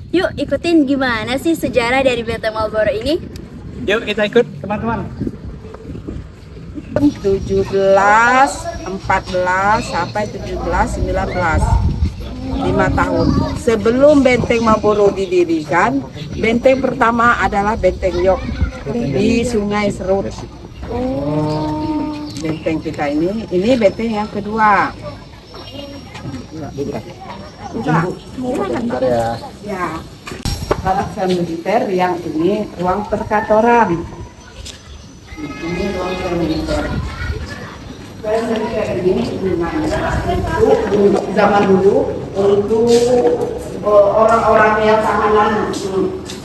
Yuk ikutin gimana sih sejarah dari Benteng Marlboro ini? Yuk kita ikut teman-teman. 17, 14 sampai 17, 19. 5 tahun. Sebelum Benteng Marlboro didirikan, benteng pertama adalah Benteng York di Sungai Serut. Benteng kita ini benteng yang kedua. Bentar ya. Ya, kawasan militer yang ini ruang perkantoran. Ini ruang militer. Dan militer ini gunanya untuk zaman dulu untuk orang-orang yang tahanan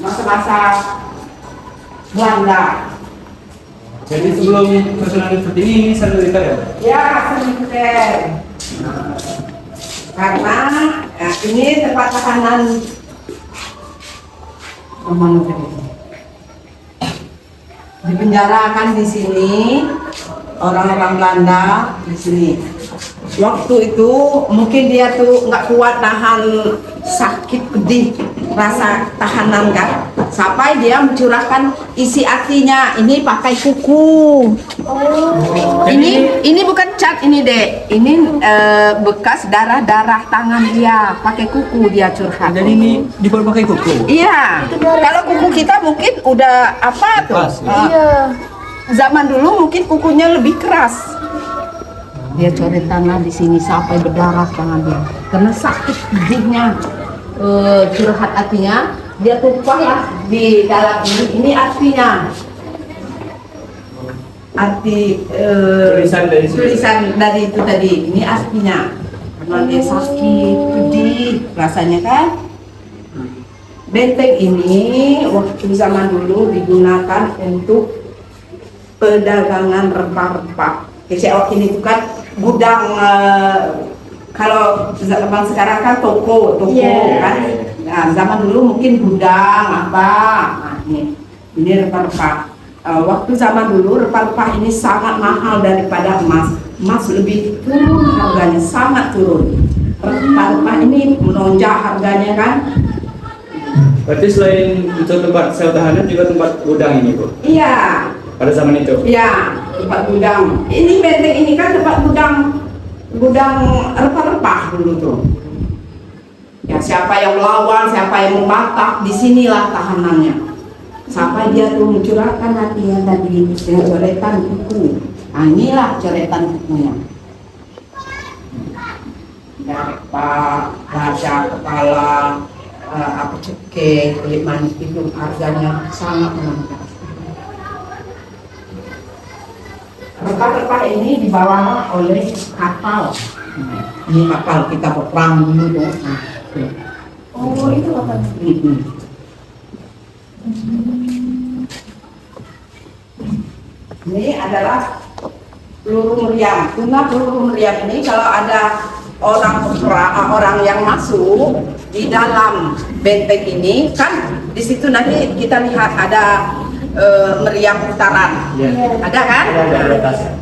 masa-masa Belanda. Jadi sebelum susunan seperti ini sel militer ya? Ya, militer. Karena ini tempat tahanan dipenjarakan di sini orang-orang Belanda di sini. Waktu itu mungkin dia tuh nggak kuat nahan sakit pedih rasa tahanan kan, sampai dia mencurahkan isi hatinya ini pakai kuku. Ini bukan cat ini dek, ini bekas darah tangan dia, pakai kuku dia curhat. Jadi ini dibuat pakai kuku. Iya, kalau kuku kita mungkin udah apa tuh? Keras, Iya. Zaman dulu mungkin kukunya lebih keras. Dia coret tangan di sini sampai berdarah tangan dia, karena sakit pedihnya, curhat hatinya. Dia tumpah ya di dalam ini artinya. Arti tulisan dari itu tadi, ini artinya karena dia sakit pedih rasanya kan. Benteng ini waktu zaman dulu digunakan untuk perdagangan rempah-rempah. KCO ini itu kan gudang, kalau zaman sekarang kan toko kan. Nah, zaman dulu mungkin gudang apa. Nah, ini rempah-rempah. Waktu zaman dulu rempah-rempah ini sangat mahal daripada emas. Emas lebih turun harganya, sangat turun. Rempah-rempah ini menonjak harganya kan. Berarti selain untuk tempat sel tahanan juga tempat gudang ini Bu? Iya. Pada zaman itu? Iya, tempat gudang. Ini benteng ini kan tempat gudang rempah-rempah dulu tuh. Ya, siapa yang melawan, siapa yang membatak, disinilah tahanannya. Sampai dia tuh mencurahkan hatinya tadi dengan coretan kuku. Nah, inilah coretan kukunya. Dari Pak, raja, kepala, apa cekek, kulit manis itu harganya sangat menantang. Rempah-rempah ini dibawa oleh kapal. Ini kapal kita perang dulu. Oh, itu kapal. Ini adalah peluru meriam. Guna peluru meriam ini kalau ada orang yang masuk di dalam benteng ini kan, di situ nanti kita lihat ada meriam putaran. Ada kan?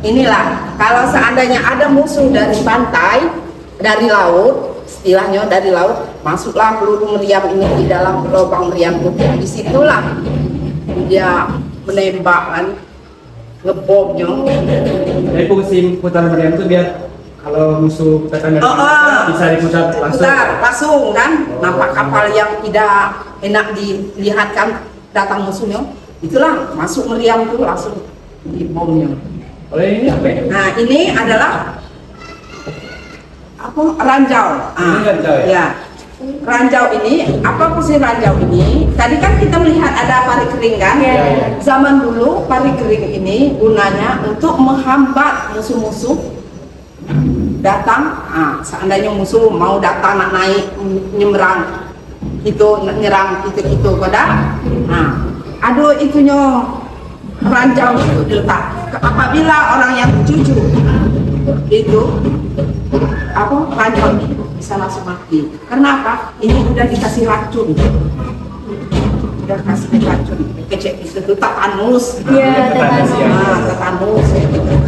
Inilah kalau seandainya ada musuh dari pantai, dari laut, istilahnya dari laut, masuklah peluru meriam ini di dalam lubang meriam itu. Disitulah dia menembak kan, ngebomnya. Jadi fungsi putaran meriam itu biar kalau musuh datang dari bisa diputar langsung. Putar langsung kan, nampak kapal yang tidak enak dilihat kan, datang musuhnya. Itulah masuk meriam itu langsung dibomnya. Oleh ini apa ya? Nah, ini adalah apa? Ranjau. Ini ranjau ya? Ya. Ranjau ini, apa fungsi ranjau ini? Tadi kan kita melihat ada pari kering kan? Ya. Zaman dulu pari kering ini gunanya untuk menghambat musuh-musuh datang. Nah, seandainya musuh mau datang nak naik nyebrang itu nyerang itu pada. Nah, aduh itunya ranjau itu diletak. Apabila orang yang jujur itu apa ranjau ini bisa langsung mati. Karena apa? Ini udah dikasih racun. Udah kasih racun. Kecek itu tetanus. Iya, tetanus. Tetanus.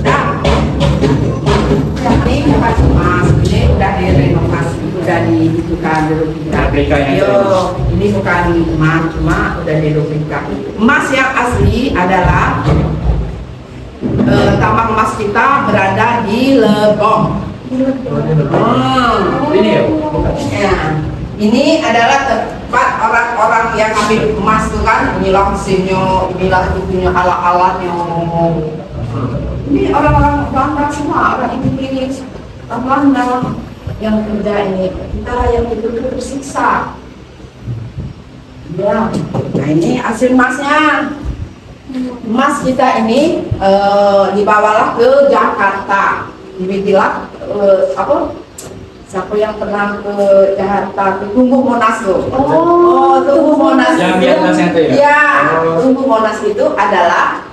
Udah. Ini kasih mas, ini udah direnovasi. udah dihidupkan dulu kita. Replika yang Yo, asli. ini bukan emas, cuma udah direplika. Emas yang asli adalah tambang emas kita berada di Lebong. Ini ya? Ya. Ini adalah tempat orang-orang yang ambil emas tuh kan, inilah mesinnya, inilah itunya, alat-alatnya. Ini orang-orang Belanda semua, orang Inggris, orang Belanda yang kerja ini. Kita yang itu tersiksa. Ya, nah ini hasil emasnya. Emas kita ini dibawalah ke Jakarta. Dibilang apa? Siapa yang pernah ke Jakarta ke Tugu Monas tuh? Oh, Tugu Monas. Yang di atasnya itu ya? Iya, Oh. Tugu Monas itu adalah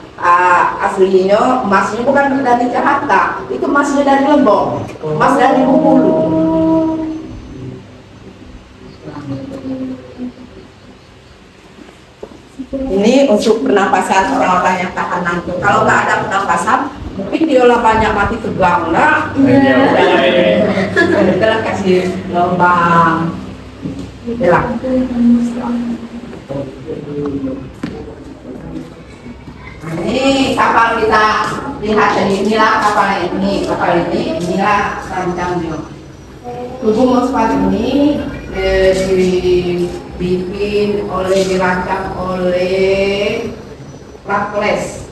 aslinya emasnya bukan dari Jakarta, itu emasnya dari Lebong, emas dari Bengkulu. Ini untuk pernapasan orang-orang yang tahanan tuh. Kalau nggak ada pernapasan, mungkin diolah banyak mati tegang lah. Kita kasih lubang. Itulah. Ini kapal kita lihat tadi, inilah kapal ini, inilah rancangnya. Tugu Mospal ini dirancang oleh Rakles.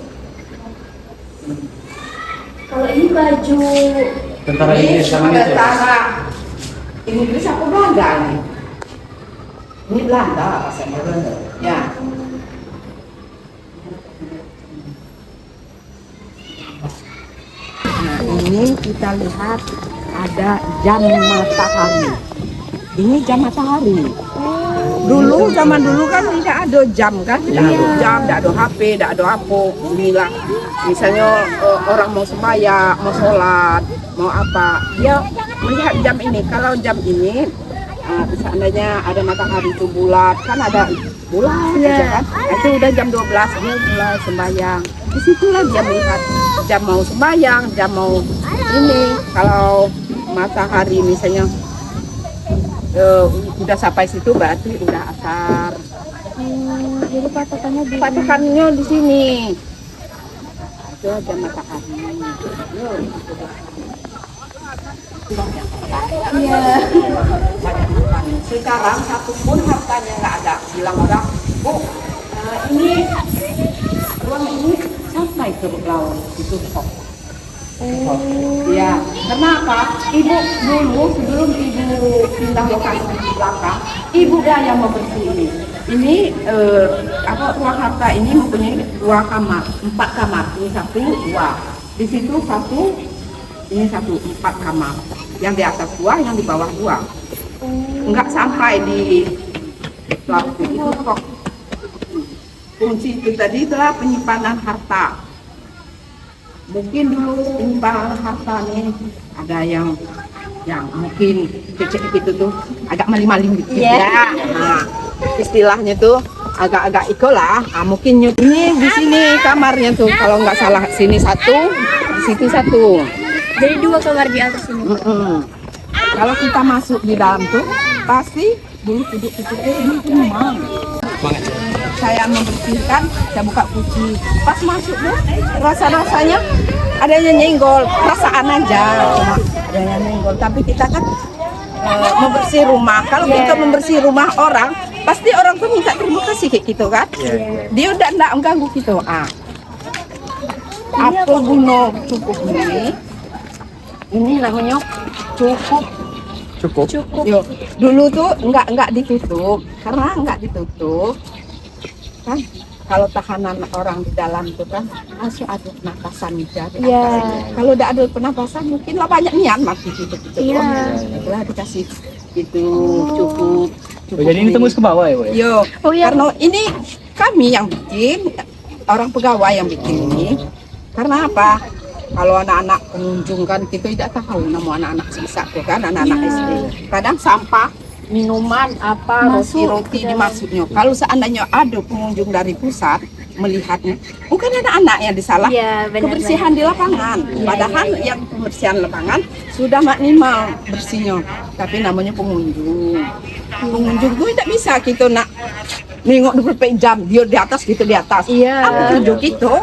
Kalau ini baju Tentara Inggris sama itu. tentara Inggris apa Belanda nih? Ini Belanda rasanya. Ya. Nah, ini kita lihat ada jam matahari. Ini jam matahari. Dulu zaman dulu kan tidak ada jam kan, tidak ada jam, tidak ada HP, tidak ada apa. Inilah misalnya orang mau sembahyang, mau sholat, mau apa, dia melihat jam ini. Kalau jam ini seandainya ada matahari itu bulat, kan ada bulan aja kan. Itu udah jam 12 dia mulai sembahyang. Disitulah dia melihat jam mau sembahyang, jam mau ini. Kalau matahari misalnya udah sampai situ berarti udah asar. jadi patokannya di Patokannya di sini. Itu aja matahari. Iya. Sekarang satu pun hartanya nggak ada. Bilang orang, Bu, ini uang ini sampai ke laut itu kok. Ya, kenapa? Ibu dulu sebelum ibu pindah lokasi di belakang, ibu dah yang membersih ini. Ini ruang harta ini mempunyai 2 kamar, 4 kamar. Ini 1, 2. Di situ 1, ini 1, 4 kamar. Yang di atas 2, yang di bawah 2. Enggak sampai di waktu itu kok. Kunci itu tadi itulah penyimpanan harta. Mungkin dulu penyimpanan harta nih ada yang mungkin kecil gitu tuh agak maling-maling gitu ya. Nah, istilahnya tuh agak-agak ikolah. Mungkin ini di sini kamarnya tuh kalau nggak salah sini 1, di situ 1. Jadi 2 kamar di atas ini. Kalau kita masuk di dalam tuh pasti dulu duduk-duduk ini rumah. Saya membersihkan, saya buka kunci. Pas masuk tuh rasa-rasanya adanya nyenggol, perasaan aja cuma adanya nyenggol. Tapi kita kan membersih rumah. Kalau kita membersih rumah orang, pasti orang tuh minta terima kasih kayak gitu kan. Dia udah enggak mengganggu gitu. Apa guna cukup ini? Ini namanya cukup. Yo, dulu tuh enggak ditutup, karena enggak ditutup kan. Kalau tahanan orang di dalam itu kan masih ada penapasan jadi. Kalau udah ada penapasan mungkin lah banyak niat mati gitu. Itulah dikasih itu cukup. Jadi ini tembus ke bawah ya, Bu? Yo, karena ini kami yang bikin, orang pegawai yang bikin ini. Karena apa? Kalau anak-anak pengunjung kan kita tidak tahu nama anak-anak sisa tuh kan, anak-anak SD. Kadang sampah, minuman apa, roti-roti dimasuknya. Kalau seandainya ada pengunjung dari pusat, melihatnya. Bukan anak-anak yang disalah, Iya, benar. kebersihan di lapangan. Padahal yang kebersihan lapangan sudah maksimal bersihnya, tapi namanya pengunjung. Pengunjung itu tidak bisa kita nak nengok 24 jam dia di atas gitu di atas. Iya. Apa tujuh gitu?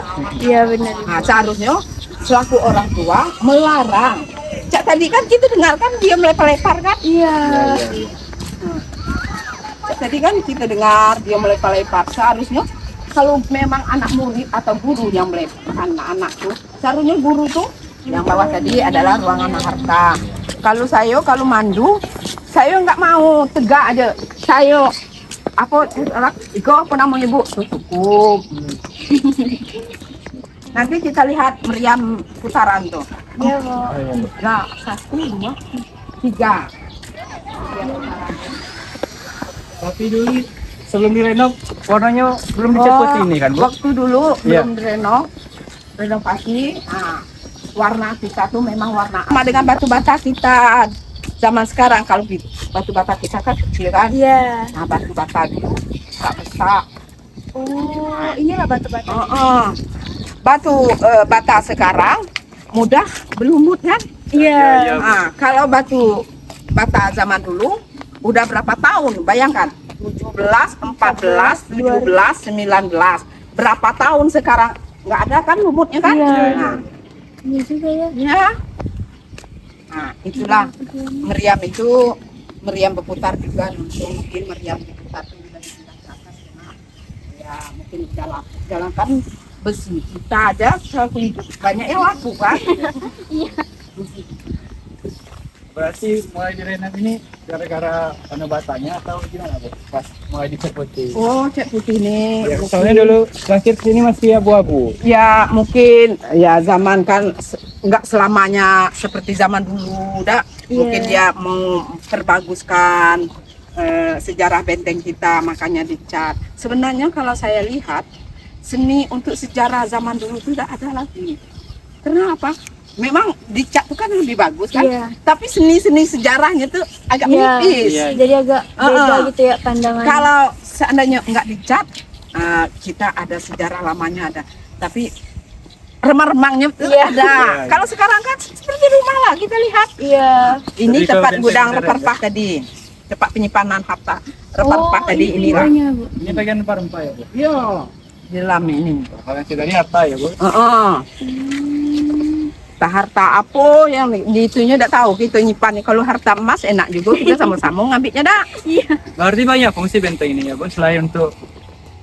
Iya benar. Nah, seharusnya selaku orang tua melarang. Cak tadi kan kita dengarkan dia melepar-lepar kan? Iya. Cak tadi kan kita dengar dia melepar-lepar. Seharusnya kalau memang anak murid atau guru yang melepar anak-anak tuh, seharusnya guru tuh yang bawah tadi adalah ruangan harta. Kalau saya kalau mandu, saya nggak mau tegak aja. Saya Iko apa namanya Bu? Cukup. Nanti kita lihat meriam putaran tuh. Iya, Bu. Nah, 1, 2, 3. Meriam putaran. Tapi dulu sebelum direnov warnanya belum dicat putih ini kan, Bu? Waktu dulu Iya. belum renovasi. Nah, warna kita tuh memang warna sama dengan batu bata kita zaman sekarang. Kalau batu bata kita kan kecil kan. Iya. Nah, batu bata dulu besar. Oh, inilah batu bata. Batu bata sekarang mudah berlumut kan? Iya. Nah, kalau batu bata zaman dulu udah berapa tahun? Bayangkan 17, 14, 17, 19. Berapa tahun sekarang nggak ada kan lumutnya kan? Iya. Nah, Iya juga ya. ya. Nah, itulah meriam itu meriam berputar juga. Mungkin meriam berputar itu bisa dipindah ke atas karena ya mungkin jalan kan besi kita aja banyak yang laku kan. Iya. Berarti mulai direnov ini gara-gara penebatannya atau gimana, Bu? Pas mulai dicat putih. Oh, cat putih nih. Ya, soalnya dulu terakhir sini masih abu-abu. Ya mungkin ya zaman kan nggak selamanya seperti zaman dulu, dah. Iya. Mungkin dia mau perbaguskan sejarah benteng kita, makanya dicat. Sebenarnya kalau saya lihat seni untuk sejarah zaman dulu itu tidak ada lagi. Kenapa? Memang dicat itu kan lebih bagus kan, Iya. tapi seni-seni sejarahnya tuh agak Iya. menipis. Iya. Jadi agak beda gitu ya pandangannya. Kalau seandainya nggak dicat, kita ada sejarah lamanya ada, tapi remang-remangnya tuh Iya. ada. Iya. Kalau sekarang kan seperti rumah lah kita lihat. Iya. Ini Jadi kalau tempat benteng gudang beneran, rempah tadi, tempat penyimpanan harta rempah tadi ini inilah. bawahnya, Bu. Ini bagian rempah-rempah ya, Bu? Iya, di dalam ini. Kalau yang kita lihat harta ya, Bu? Tak harta apa yang di itunya tidak tahu kita nyimpan. Kalau harta emas enak juga kita sama-sama ngambilnya dah. Iya. Berarti banyak fungsi benteng ini ya, Bu? Selain untuk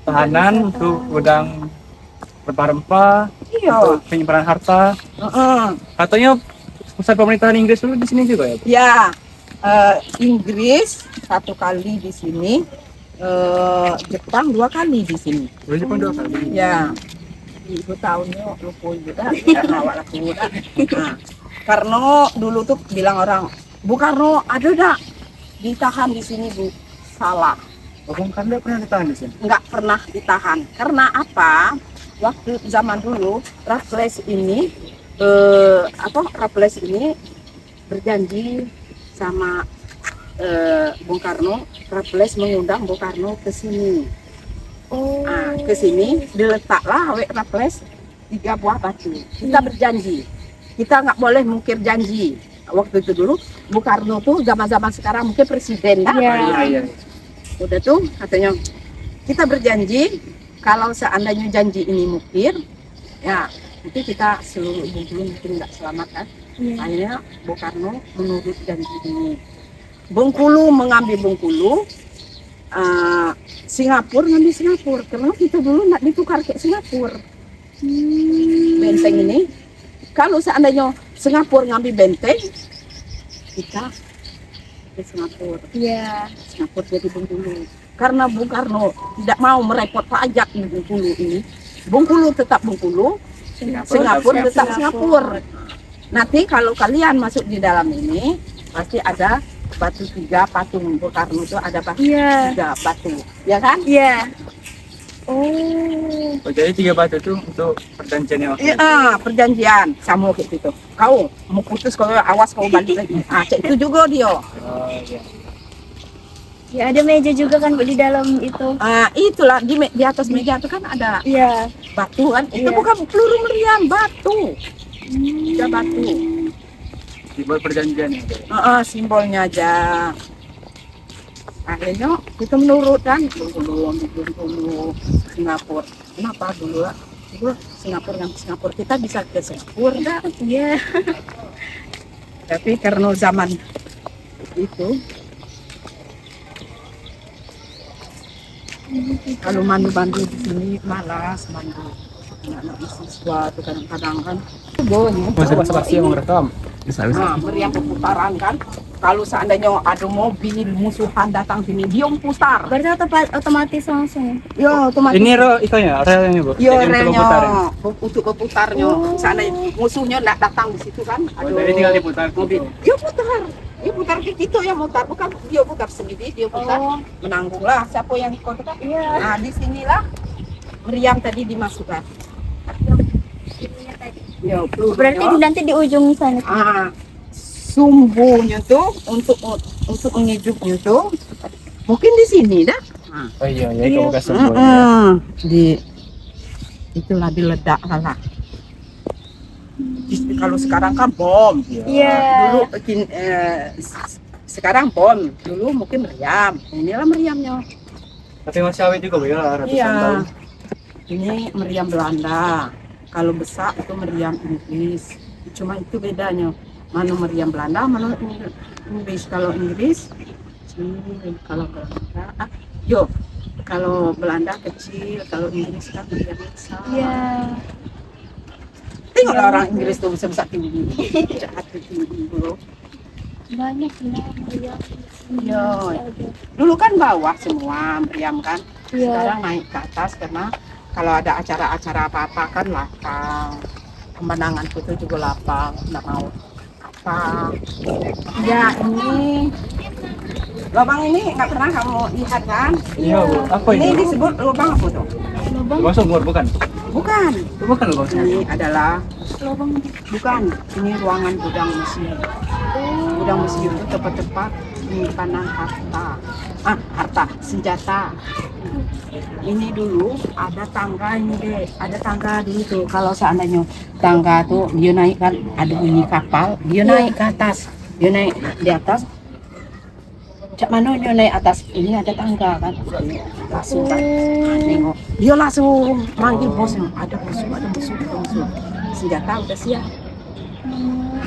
tahanan, untuk gudang rempah-rempah, Iya. untuk penyimpanan harta. Katanya pusat pemerintahan Inggris dulu di sini juga ya, Bu? Ya, Inggris 1 kali di sini, Jepang 2 kali di sini. Dulu Jepang 2 kali. Ya, ibu tahunnya lupa juga, karena awak laku dah. Nah, karena dulu tuh bilang orang, Bu Karno ada dak ditahan di sini Bu? Salah, Oh, Bung Karno pernah ditahan di sini? nggak pernah ditahan. Karena apa? Waktu zaman dulu Raffles ini Raffles ini berjanji sama Bung Karno. Raffles mengundang Bung Karno ke sini. Oh. Nah, ke sini diletaklah awet Raffles 3 buah batu. Kita berjanji, kita nggak boleh mungkir janji. Waktu itu dulu Bung Karno tuh zaman-zaman sekarang mungkin presiden kan? Iya. Iya. Udah tuh katanya kita berjanji kalau seandainya janji ini mukir, ya nanti kita seluruh Bengkulu mungkin nggak selamat kan. Iya. Akhirnya Bung Karno menurut janji ini. Bengkulu mengambil Bengkulu, Singapura ngambil Singapura, karena kita dulu nak ditukar ke Singapura. Benteng ini, kalau seandainya Singapura ngambil benteng, kita ke Singapura. Iya. Singapura jadi Bengkulu. Karena Bung Karno tidak mau merepot pajak di Bengkulu ini, Bengkulu tetap Bengkulu, Singapura tetap Singapura. Nanti kalau kalian masuk di dalam ini, pasti ada batu 3 patung Bung Karno itu ada batu Iya. 3 batu, ya kan? Iya. Oh. Oh, jadi 3 batu itu untuk perjanjian yang waktu itu. Iya, perjanjian sama kayak gitu. Kau mau putus kau awas kau balik lagi. Ah, cek itu juga dia. Oh, iya. Ya ada meja juga kan Bu di dalam itu. Itulah di atas meja itu kan ada Iya. batu kan. Itu Iya. bukan peluru meriam, batu. Ada batu. Dibuat perjanjian ya. Simbolnya aja. Akhirnya kita menurut kan dulu Singapura. Kenapa dulu lah? Dulu Singapura kita bisa ke Singapura dah. Iya. Tapi karena zaman itu kalau mandu di sini malas mandu anak-anak siswa itu kadang-kadang kan boleh Masih basa-basi yang merekam. meriam pemutaran kan kalau seandainya ada mobil musuhan datang sini dia putar Berarti otomatis langsung. ya otomatis Ini itunya, relnya Bu. ya Jadi untuk relnya pemutaran. untuk berputarnya seandainya musuhnya tidak datang di situ kan Jadi tinggal diputar mobil dia putar ke kita yang mutar bukan dia putar sendiri dia putar menanggunglah siapa yang ikut kan nah di sinilah meriam tadi dimasukkan ya Berarti nanti di ujung sana. sumbunya tuh untuk menghidupnya tuh mungkin di sini dah Oh iya, ya itu bekas sumber. di itulah diledak lah kalau sekarang kan bom Iya. dulu sekarang bom dulu mungkin meriam inilah meriamnya Tapi masih awet juga Bu ya, ratusan iya tahun. ini meriam Belanda kalau besar itu meriam Inggris cuma itu bedanya mana meriam Belanda mana Inggris kalau Inggris kecil kalau Belanda kalau Belanda kecil kalau Inggris kan meriam besar Iya. tengoklah orang Inggris tuh bisa tinggi jahat tinggi dulu Banyak ya. Iya. Dulu kan bawah semua meriam kan Iya. sekarang naik ke atas karena kalau ada acara-acara apa-apa kan lapang pemandangan itu juga lapang nggak mau apa ya ini lubang ini nggak pernah kamu lihat kan Iya Bu, apa ini ini? disebut lubang apa tuh Lubang sumur bukan? bukan Itu bukan lubang sumur. ini adalah Lubang. bukan ini ruangan gudang museum gudang museum itu tempat-tempat penyimpanan harta senjata ini dulu ada tangga ini deh ada tangga di itu kalau seandainya tangga tuh dia naik kan ada bunyi kapal dia naik ke atas dia naik di atas cak mana dia naik atas ini ada tangga kan langsung kan nengok dia langsung manggil bosnya ada musuh senjata udah siap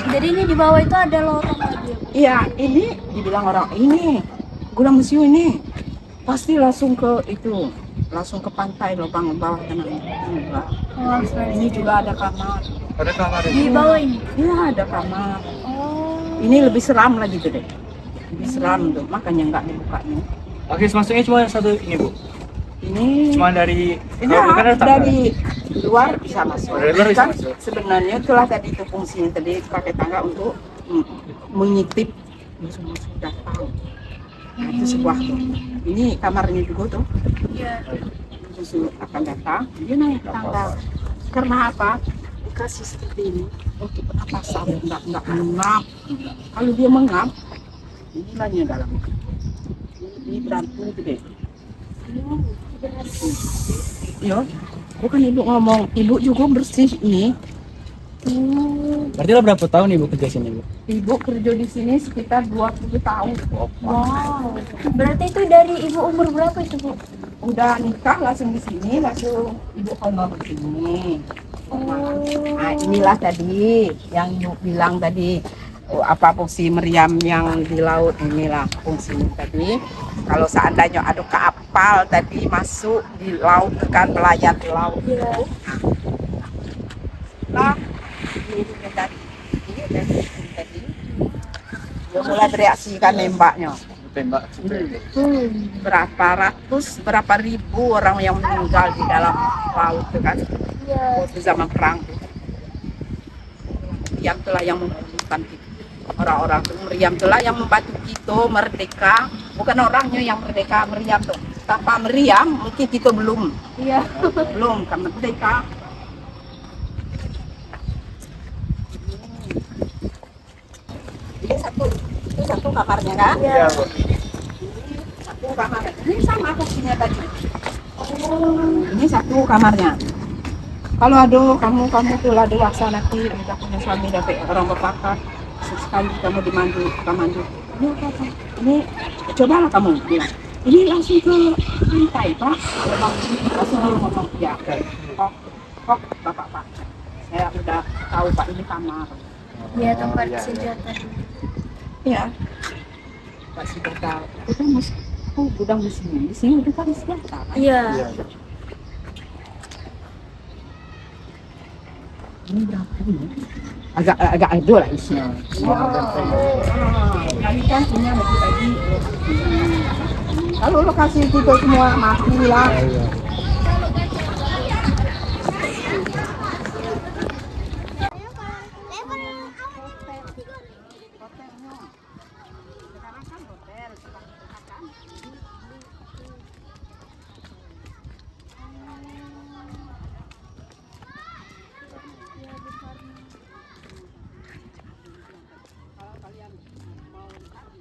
Jadi ini di bawah itu ada lorong lagi. iya ini dibilang orang ini gudang museum ini pasti langsung ke itu langsung ke pantai lubang bawah tanah ini juga ada kamar Ada kamar Di ini. bawah ini. iya ada kamar Oh. ini lebih seram lagi tuh deh lebih seram tuh makanya nggak dibukanya Akses masuknya cuma satu ini Bu. ini Cuma dari iya, kan ada tangga. dari luar bisa masuk Dari luar bisa kan masuk. sebenarnya itulah tadi itu fungsinya tadi pakai tangga untuk mengintip musuh-musuh datang nah, itu sebuah tuh ini kamarnya juga tuh Iya. musuh akan datang dia naik tangga karena apa dikasih seperti ini untuk pernapasan nggak mengap kalau dia mengap ini lainnya dalam ini berantem gitu deh yo bukan ibu ngomong ibu juga bersih ini Berarti lo berapa tahun Ibu kerja sini Bu? ibu kerja di sini sekitar 20 tahun Wow. Berarti itu dari ibu umur berapa itu Bu? udah nikah langsung di sini langsung ibu honor di sini nah inilah tadi yang ibu bilang tadi apa fungsi meriam yang di laut inilah fungsinya tadi kalau seandainya ada kapal tadi masuk di laut kan melayar di laut nah ini tadi dia mulai bereaksi kan nembaknya Tembak. berapa ribu orang yang meninggal di dalam laut itu kan waktu zaman perang tuh. Meriam itulah yang membutuhkan kita. Orang-orang tuh meriam itulah yang membantu kita merdeka bukan orangnya yang merdeka meriam tuh tanpa meriam mungkin kita belum kan merdeka ini satu kamarnya kan Iya Bu. satu satu kamarnya. Ini sama fungsinya tadi. Ini satu kamarnya. Kalau kamu tuh lah dewasa nanti udah punya suami dari orang berpakat, sekali kamu dimandu, ini apa? Ini cobalah kamu bilang. Ini langsung ke pantai pak, langsung ngomong ya. Kok bapak pak, saya udah tahu pak ini kamar. Ya, tempat senjata. Ya, Pak Siberta, kita mesti gudang di sini udah kan senjata. Iya. Ini berapa ini? Agak ado lah isinya. Kali kan punya bagi-bagi. Kalau lokasi itu semua mati lah. Kalau kalian mau nanti